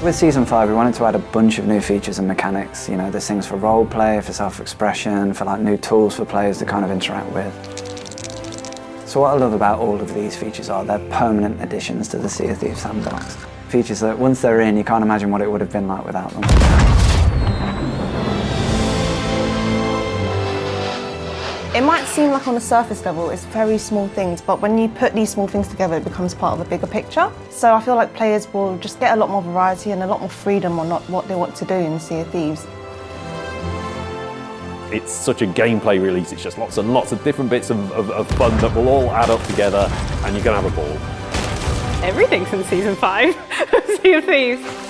With Season 5, we wanted to add a bunch of new features and mechanics. You know, there's things for roleplay, for self-expression, for like new tools for players to kind of interact with. So what I love about all of these features are they're permanent additions to the Sea of Thieves sandbox. Features that once they're in, you can't imagine what it would have been like without them. It might seem like on the surface level it's very small things, but when you put these small things together, it becomes part of a bigger picture. So I feel like players will just get a lot more variety and a lot more freedom on what they want to do in Sea of Thieves. It's such a gameplay release, it's just lots and lots of different bits of fun that will all add up together and you're going to have a ball. Everything's in Season 5 of Sea of Thieves.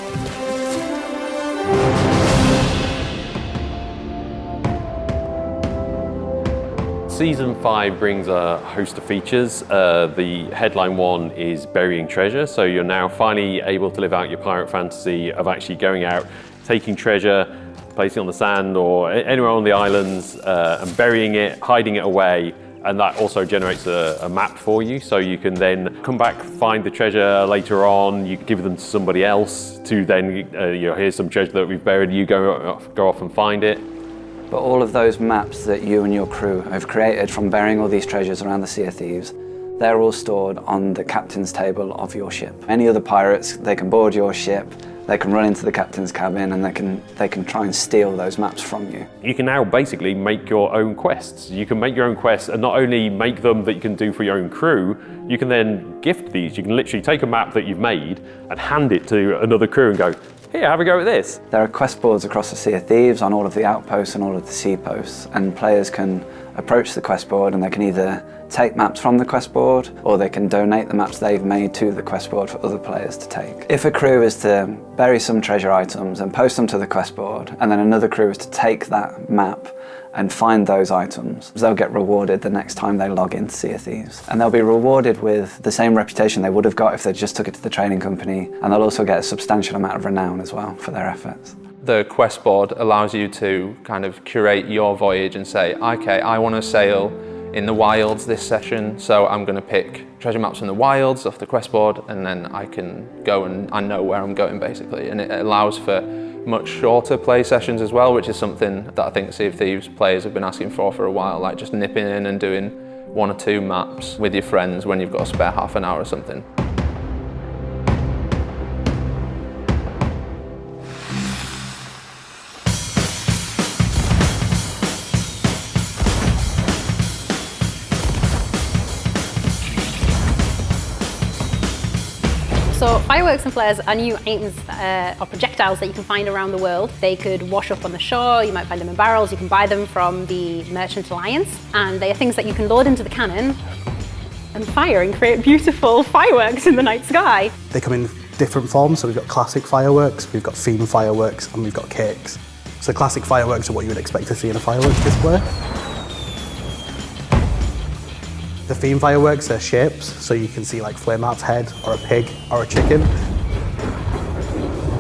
Season 5 brings a host of features. The headline one is burying treasure, so you're now finally able to live out your pirate fantasy of actually going out, taking treasure, placing it on the sand or anywhere on the islands and burying it, hiding it away, and that also generates a map for you, so you can then come back, find the treasure later on, you give them to somebody else to then, here's some treasure that we've buried, you go off and find it. But all of those maps that you and your crew have created from burying all these treasures around the Sea of Thieves, they're all stored on the captain's table of your ship. Any other pirates, they can board your ship, they can run into the captain's cabin and they can try and steal those maps from you. You can now basically make your own quests. You can make your own quests and not only make them that you can do for your own crew, you can then gift these. You can literally take a map that you've made and hand it to another crew and go, here, have a go at this. There are quest boards across the Sea of Thieves on all of the outposts and all of the sea posts, and players can approach the quest board and they can either take maps from the quest board or they can donate the maps they've made to the quest board for other players to take. If a crew is to bury some treasure items and post them to the quest board, and then another crew is to take that map and find those items, they'll get rewarded the next time they log into Sea of Thieves. And they'll be rewarded with the same reputation they would have got if they just took it to the trading company, and they'll also get a substantial amount of renown as well for their efforts. The quest board allows you to kind of curate your voyage and say, okay, I want to sail in the wilds this session, so I'm going to pick treasure maps from the wilds off the quest board, and then I can go and I know where I'm going basically. And it allows for much shorter play sessions as well, which is something that I think Sea of Thieves players have been asking for a while, like just nipping in and doing 1 or 2 maps with your friends when you've got a spare half an hour or something. So fireworks and flares are new items or projectiles that you can find around the world. They could wash up on the shore, you might find them in barrels, you can buy them from the Merchant Alliance, and they are things that you can load into the cannon and fire and create beautiful fireworks in the night sky. They come in different forms, so we've got classic fireworks, we've got theme fireworks, and we've got cakes. So classic fireworks are what you would expect to see in a fireworks display. The theme fireworks are shapes, so you can see like Flameheart's head, or a pig, or a chicken.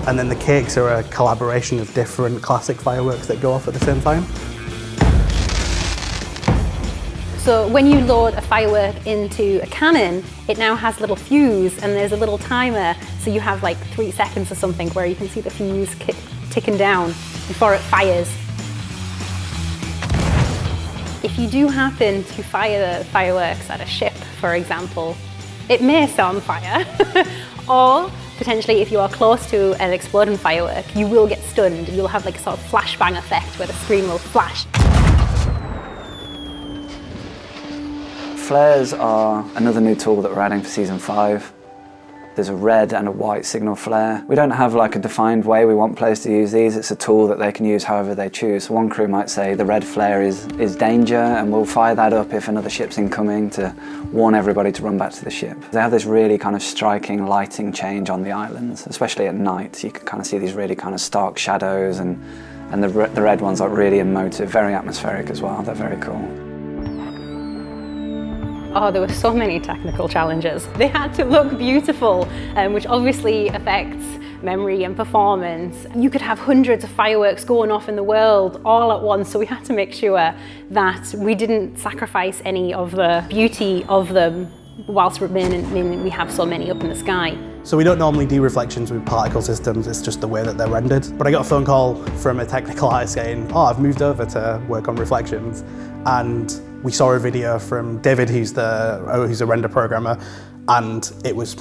And then the cakes are a collaboration of different classic fireworks that go off at the same time. So when you load a firework into a cannon, it now has a little fuse and there's a little timer, so you have like 3 seconds or something where you can see the fuse ticking down before it fires. If you do happen to fire fireworks at a ship, for example, it may set on fire. Or potentially if you are close to an exploding firework, you will get stunned. You'll have like a sort of flashbang effect where the screen will flash. Flares are another new tool that we're adding for Season 5. There's a red and a white signal flare. We don't have like a defined way we want players to use these. It's a tool that they can use however they choose. So one crew might say the red flare is danger, and we'll fire that up if another ship's incoming to warn everybody to run back to the ship. They have this really kind of striking lighting change on the islands, especially at night. You can kind of see these really kind of stark shadows, and the red ones are really emotive, very atmospheric as well. They're very cool. Oh, there were so many technical challenges. They had to look beautiful, which obviously affects memory and performance. You could have hundreds of fireworks going off in the world all at once, so we had to make sure that we didn't sacrifice any of the beauty of them whilst remaining we have so many up in the sky. So we don't normally do reflections with particle systems, it's just the way that they're rendered. But I got a phone call from a technical artist saying, oh, I've moved over to work on reflections. And we saw a video from David, who's a render programmer, and it was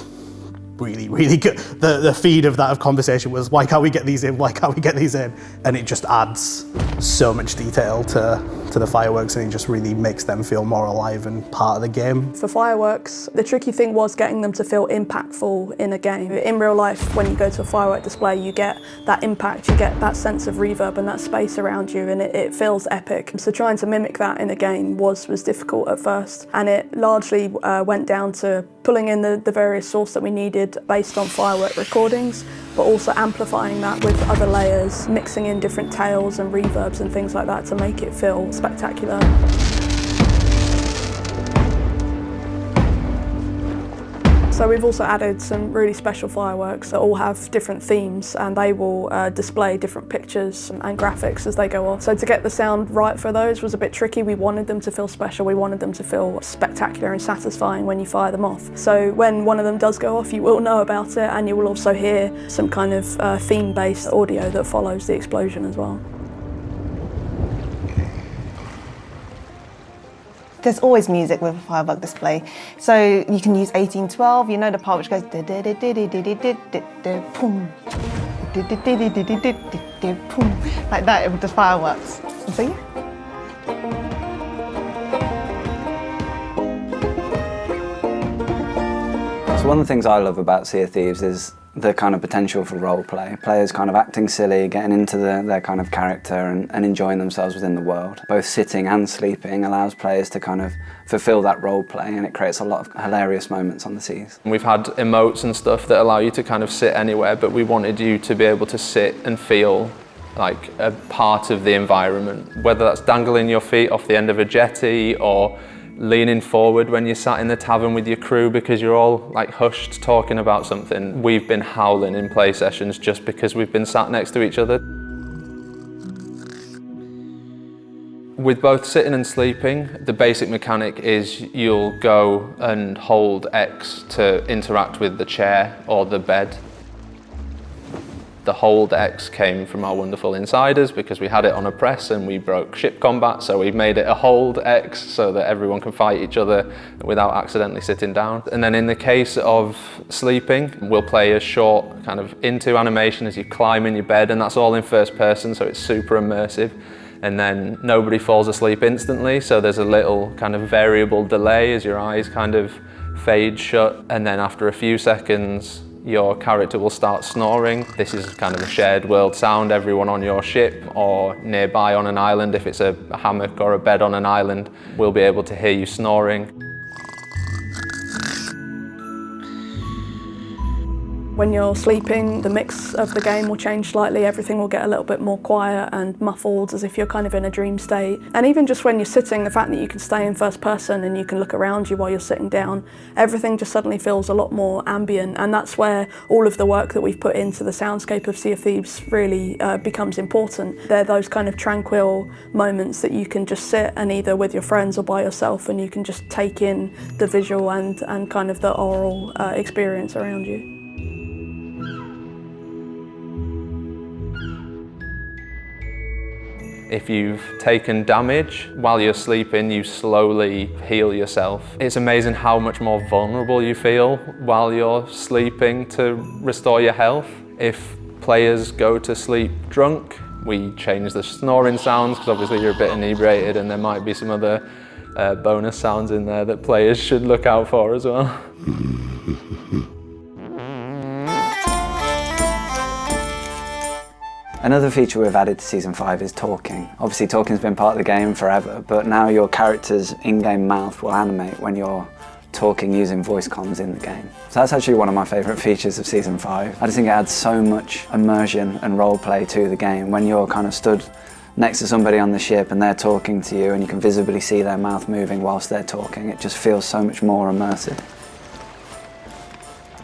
really, really good. The feed of that conversation was, why can't we get these in? Why can't we get these in? And it just adds so much detail to the fireworks, and it just really makes them feel more alive and part of the game. For fireworks, the tricky thing was getting them to feel impactful in a game. In real life, when you go to a firework display, you get that impact, you get that sense of reverb and that space around you, and it feels epic. So trying to mimic that in a game was difficult at first, and it largely went down to pulling in the various source that we needed based on firework recordings, but also amplifying that with other layers, mixing in different tails and reverbs and things like that to make it feel spectacular. So we've also added some really special fireworks that all have different themes, and they will display different pictures and graphics as they go off. So to get the sound right for those was a bit tricky. We wanted them to feel special, we wanted them to feel spectacular and satisfying when you fire them off. So when one of them does go off, you will know about it, and you will also hear some kind of theme-based audio that follows the explosion as well. There's always music with a firework display. So you can use 1812, you know the part which goes boom, like that with the fireworks. So yeah. So one of the things I love about Sea of Thieves is the kind of potential for role play. Players kind of acting silly, getting into their kind of character and enjoying themselves within the world. Both sitting and sleeping allows players to kind of fulfill that role play, and it creates a lot of hilarious moments on the seas. We've had emotes and stuff that allow you to kind of sit anywhere, but we wanted you to be able to sit and feel like a part of the environment, whether that's dangling your feet off the end of a jetty or leaning forward when you're sat in the tavern with your crew because you're all like hushed talking about something. We've been howling in play sessions just because we've been sat next to each other. With both sitting and sleeping, the basic mechanic is you'll go and hold X to interact with the chair or the bed. The hold X came from our wonderful insiders because we had it on a press and we broke ship combat, so we made it a hold X so that everyone can fight each other without accidentally sitting down. And then in the case of sleeping, we'll play a short kind of into animation as you climb in your bed, and that's all in first person, so it's super immersive. And then nobody falls asleep instantly, so there's a little kind of variable delay as your eyes kind of fade shut, and then after a few seconds your character will start snoring. This is kind of a shared world sound. Everyone on your ship or nearby on an island, if it's a hammock or a bed on an island, will be able to hear you snoring. When you're sleeping, the mix of the game will change slightly. Everything will get a little bit more quiet and muffled, as if you're kind of in a dream state. And even just when you're sitting, the fact that you can stay in first person and you can look around you while you're sitting down, everything just suddenly feels a lot more ambient. And that's where all of the work that we've put into the soundscape of Sea of Thieves really becomes important. They're those kind of tranquil moments that you can just sit and either with your friends or by yourself, and you can just take in the visual and kind of the oral experience around you. If you've taken damage while you're sleeping, you slowly heal yourself. It's amazing how much more vulnerable you feel while you're sleeping to restore your health. If players go to sleep drunk, we change the snoring sounds because obviously you're a bit inebriated, and there might be some other bonus sounds in there that players should look out for as well. Another feature we've added to Season 5 is talking. Obviously talking's been part of the game forever, but now your character's in-game mouth will animate when you're talking using voice comms in the game. So that's actually one of my favourite features of Season 5. I just think it adds so much immersion and roleplay to the game when you're kind of stood next to somebody on the ship and they're talking to you and you can visibly see their mouth moving whilst they're talking. It just feels so much more immersive.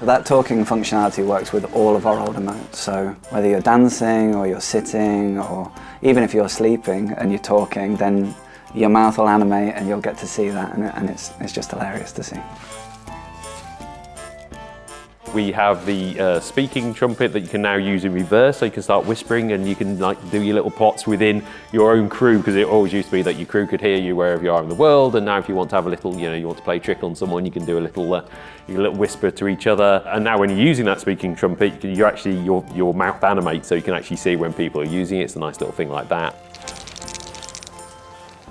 That talking functionality works with all of our older modes, so whether you're dancing or you're sitting, or even if you're sleeping and you're talking, then your mouth will animate and you'll get to see that, and it's just hilarious to see. We have the speaking trumpet that you can now use in reverse, so you can start whispering and you can like do your little plots within your own crew, because it always used to be that your crew could hear you wherever you are in the world, and now if you want to have a little, you want to play trick on someone, you can do a little whisper to each other. And now when you're using that speaking trumpet, your mouth animates, so you can actually see when people are using it. It's a nice little thing like that.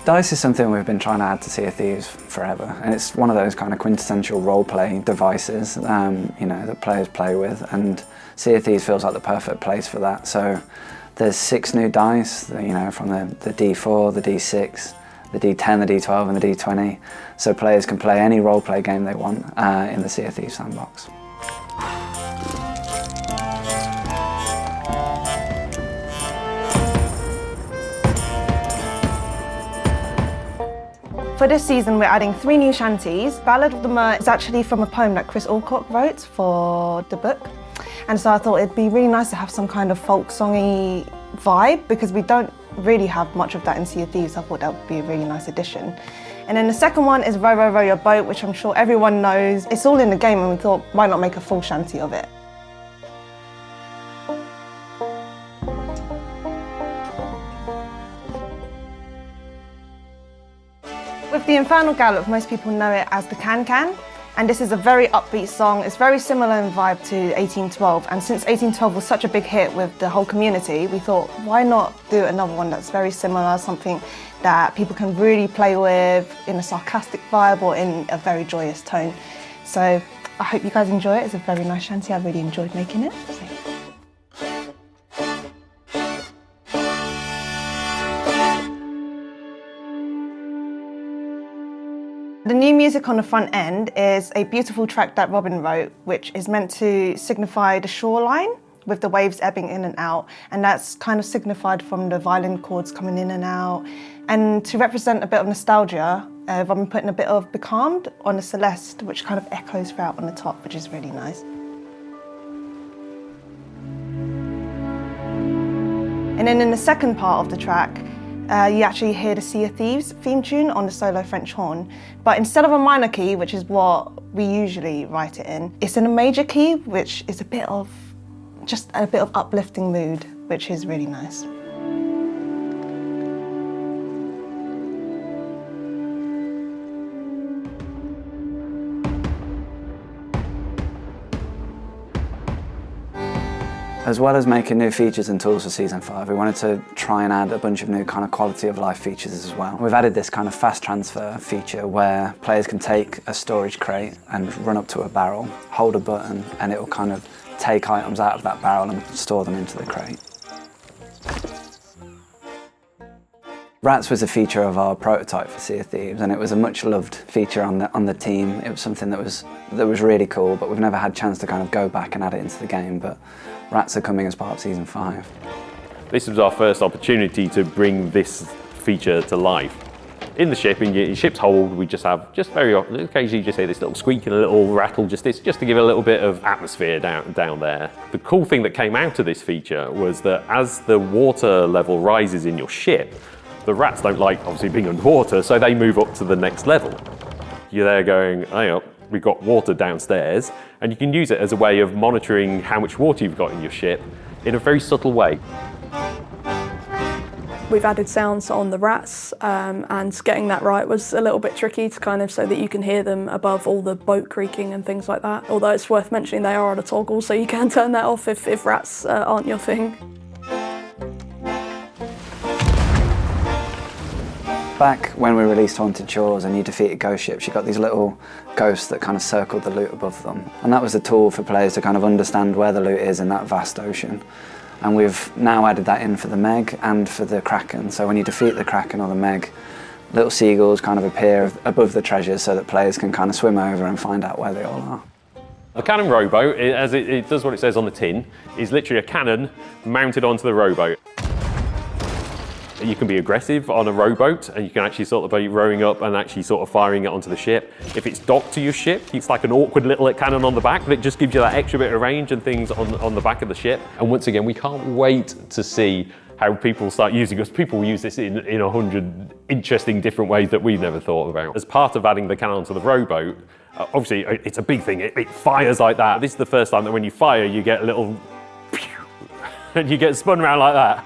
Dice is something we've been trying to add to Sea of Thieves forever, and it's one of those kind of quintessential role-play devices, that players play with, and Sea of Thieves feels like the perfect place for that. So there's 6 new dice, from the D4, the D6, the D10, the D12, and the D20, so players can play any role-play game they want in the Sea of Thieves sandbox. For this season, we're adding 3 new shanties. Ballad of the Mer is actually from a poem that Chris Alcock wrote for the book. And so I thought it'd be really nice to have some kind of folk songy vibe, because we don't really have much of that in Sea of Thieves. I thought that would be a really nice addition. And then the second one is Row, Row, Row Your Boat, which I'm sure everyone knows. It's all in the game, and we thought, why not make a full shanty of it? With the Infernal Gallop, most people know it as the Can-Can, and this is a very upbeat song. It's very similar in vibe to 1812, and since 1812 was such a big hit with the whole community, we thought, why not do another one that's very similar, something that people can really play with in a sarcastic vibe or in a very joyous tone. So I hope you guys enjoy it. It's a very nice shanty. I really enjoyed making it. The new music on the front end is a beautiful track that Robin wrote, which is meant to signify the shoreline with the waves ebbing in and out, and that's kind of signified from the violin chords coming in and out. And to represent a bit of nostalgia, Robin putting a bit of Becalmed on the Celeste, which kind of echoes throughout on the top, which is really nice. And then in the second part of the track, you actually hear the Sea of Thieves theme tune on the solo French horn. But instead of a minor key, which is what we usually write it in, it's in a major key, which is just a bit of uplifting mood, which is really nice. As well as making new features and tools for Season 5, we wanted to try and add a bunch of new kind of quality of life features as well. We've added this kind of fast transfer feature where players can take a storage crate and run up to a barrel, hold a button, and it will kind of take items out of that barrel and store them into the crate. Rats was a feature of our prototype for Sea of Thieves, and it was a much loved feature on the team. It was something that was really cool, but we've never had a chance to kind of go back and add it into the game. But rats are coming as part of Season 5. This was our first opportunity to bring this feature to life. In the ship, in your ship's hold, we just have, very occasionally you just hear this little squeak and a little rattle, just to give a little bit of atmosphere down there. The cool thing that came out of this feature was that as the water level rises in your ship, the rats don't like, obviously, being underwater, so they move up to the next level. You're there going, oh, we've got water downstairs, and you can use it as a way of monitoring how much water you've got in your ship in a very subtle way. We've added sounds on the rats, and getting that right was a little bit tricky to kind of so that you can hear them above all the boat creaking and things like that. Although it's worth mentioning they are on a toggle, so you can turn that off if rats aren't your thing. Back when we released Haunted Shores and you defeated ghost ships, you got these little ghosts that kind of circled the loot above them. And that was a tool for players to kind of understand where the loot is in that vast ocean. And we've now added that in for the Meg and for the Kraken. So when you defeat the Kraken or the Meg, little seagulls kind of appear above the treasures so that players can kind of swim over and find out where they all are. A cannon rowboat, as it does what it says on the tin, is literally a cannon mounted onto the rowboat. You can be aggressive on a rowboat, and you can actually sort of be rowing up and actually sort of firing it onto the ship. If it's docked to your ship, it's like an awkward little cannon on the back, but it just gives you that extra bit of range and things on the back of the ship. And once again, we can't wait to see how people start using us. People use this in 100 interesting different ways that we've never thought about. As part of adding the cannon to the rowboat, Obviously, it's a big thing. It fires like that. This is the first time that when you fire, you get a little and you get spun around like that.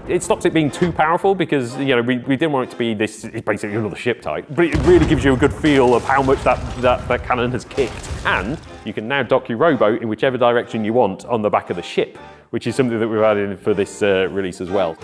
It stops it being too powerful because, you know, we didn't want it to be this, it's basically another ship type, but it really gives you a good feel of how much that cannon has kicked. And you can now dock your rowboat in whichever direction you want on the back of the ship, which is something that we've added for this release as well.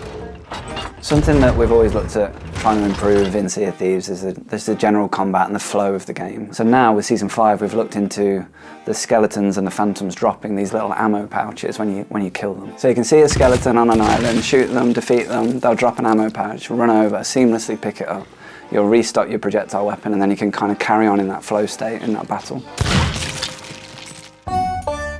Something that we've always looked at trying to improve in Sea of Thieves is the general combat and the flow of the game. So now with Season 5 we've looked into the skeletons and the phantoms dropping these little ammo pouches when you kill them. So you can see a skeleton on an island, shoot them, defeat them, they'll drop an ammo pouch, run over, seamlessly pick it up. You'll restock your projectile weapon and then you can kind of carry on in that flow state in that battle.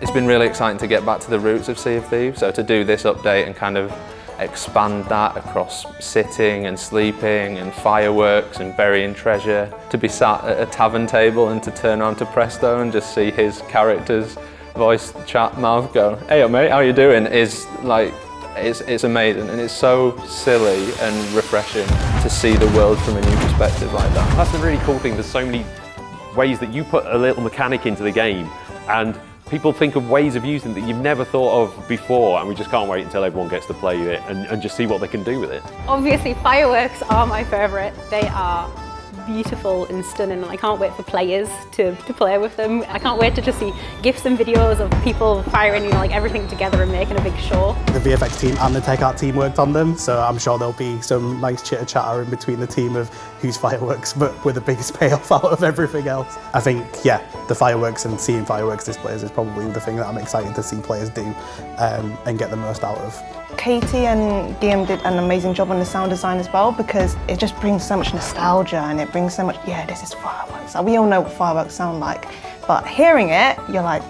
It's been really exciting to get back to the roots of Sea of Thieves, so to do this update and kind of expand that across sitting and sleeping and fireworks and burying treasure, to be sat at a tavern table and to turn on to Presto and just see his character's voice chat mouth go, "Hey mate, how you doing?" is like, it's amazing, and it's so silly and refreshing to see the world from a new perspective like that. That's the really cool thing. There's so many ways that you put a little mechanic into the game, and people think of ways of using that you've never thought of before, and we just can't wait until everyone gets to play it and just see what they can do with it. Obviously, fireworks are my favourite. They are beautiful and stunning, and I can't wait for players to play with them. I can't wait to just see GIFs and videos of people firing, you know, like everything together and making a big show. The VFX team and the tech art team worked on them, so I'm sure there'll be some nice chitter chatter in between the team of whose fireworks, but with the biggest payoff out of everything else. I think, yeah, the fireworks and seeing fireworks displays is probably the thing that I'm excited to see players do and get the most out of. Katie and DM did an amazing job on the sound design as well, because it just brings so much nostalgia and it brings so much, yeah, this is fireworks. Like, we all know what fireworks sound like, but hearing it, you're like,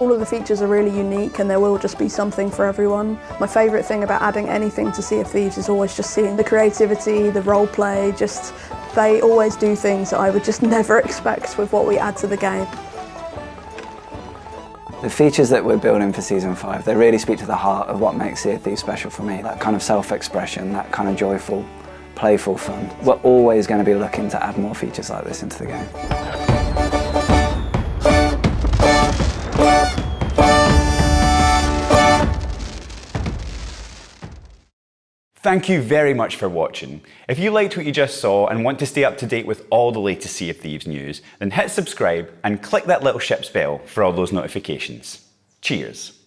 all of the features are really unique and there will just be something for everyone. My favourite thing about adding anything to Sea of Thieves is always just seeing the creativity, the role play, just they always do things that I would just never expect with what we add to the game. The features that we're building for Season 5, they really speak to the heart of what makes Sea of Thieves special for me. That kind of self-expression, that kind of joyful, playful fun. We're always going to be looking to add more features like this into the game. Thank you very much for watching. If you liked what you just saw and want to stay up to date with all the latest Sea of Thieves news, then hit subscribe and click that little ship's bell for all those notifications. Cheers.